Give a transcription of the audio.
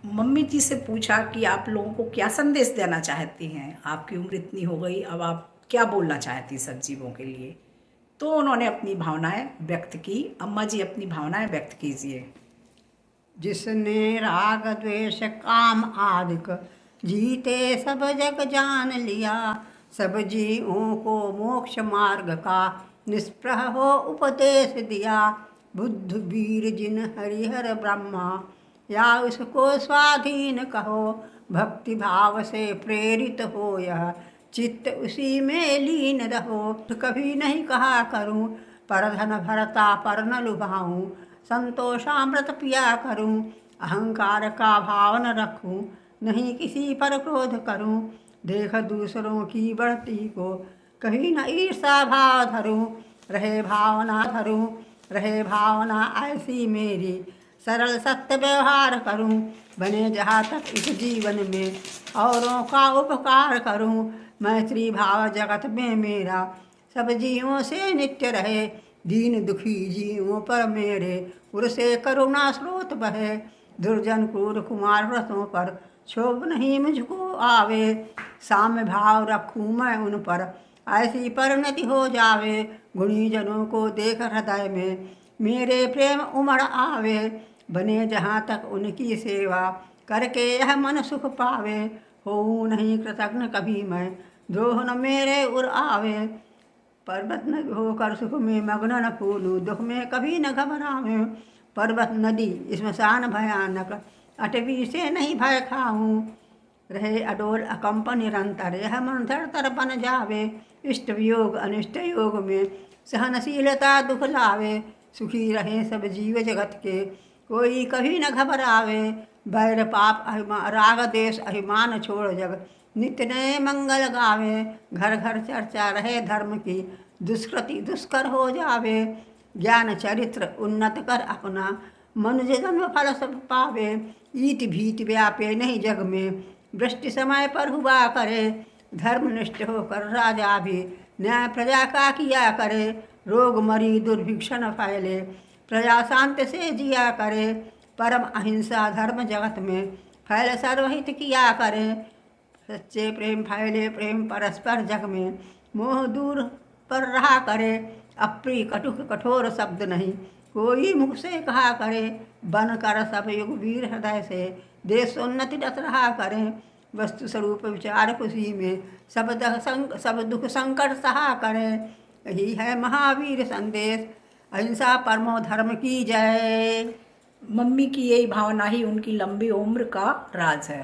Mummy जी से पूछा कि आप लोगों को क्या संदेश देना चाहती हैं, आपकी उम्र इतनी हो गई, अब आप क्या बोलना चाहती सब जीवों के लिए। तो उन्होंने अपनी भावनाएं व्यक्त की। अम्मा जी अपनी भावनाएं व्यक्त कीजिए। जिसने राग द्वेष काम आदिक जीते सब जग जान लिया, सब जीवों को मोक्ष मार्ग का निष्प्रह हो उपदेश दिया। बुद्ध वीर जिन हरिहर ब्रह्मा या उसको स्वाधीन कहो, भक्ति भाव से प्रेरित हो यह चित्त उसी में लीन रहो। कभी नहीं कहा करूं पर धन भरता पर न लुभाऊं, संतोषामृत पिया करूं, अहंकार का भाव न रखूं, नहीं किसी पर क्रोध करूं, देख दूसरों की बढ़ती को कभी न ईर्षा भाव धरूं, रहे भावना ऐसी मेरी, सरल सत्य व्यवहार करूं, बने जहाँ तक इस जीवन में औरों का उपकार करूं, मैत्री भाव जगत में मेरा सब जीवों से नित्य रहे, दीन दुखी जीवों पर मेरे उर से करुणा स्रोत बहे, दुर्जन क्रूर कुमार व्रतों पर क्षोभ नहीं मुझको आवे, साम्य भाव रखूं मैं उन पर ऐसी परिणति हो जावे, गुणी जनों को देख हृदय में मेरे प्रेम उमड़ आवे, बने जहाँ तक उनकी सेवा करके यह मन सुख पावे, हो नहीं कृतज्ञ कभी मैं द्रोह न मेरे उर आवे, पर्वत न होकर सुख में मग्न न फूलूं, दुख में कभी न घबराऊं, पर्वत नदी श्मशान भयानक अटवी से नहीं भय खाऊं, रहे अडोल अकंप निरंतर यह मन धड़तर बन जावे, इष्ट वियोग अनिष्ट योग में सहनशीलता दुख लावे, सुखी रहे सब जीव जगत के कोई कभी न घबरावे, बैर पाप राग देश अभिमान छोड़ जग नित्य नए मंगल गावे, घर घर चर्चा रहे धर्म की दुष्कृति दुष्कर हो जावे, ज्ञान चरित्र उन्नत कर अपना मनुष्य जन्म फल सब पावे, ईट भीत व्यापे नहीं जग में वृष्टि समय पर हुआ करे, धर्मनिष्ठ होकर राजा भी न्याय प्रजा का किया करे, रोग मरी दुर्भिक्षण फैले प्रजा शांत से जिया करे, परम अहिंसा धर्म जगत में फैल सर्वहित किया करे, सच्चे प्रेम फैले प्रेम परस्पर जग में मोह दूर पर रहा करे, अप्रिय कटुक कठोर शब्द नहीं कोई मुख से कहा करे, बन कर सब युग वीर हृदय से देश उन्नति रत रहा करे, वस्तु स्वरूप विचार खुशी में सब दुख संकट सहा करे, यही है महावीर संदेश, अहिंसा परमो धर्म की जय। मम्मी की यही भावना ही उनकी लंबी उम्र का राज है।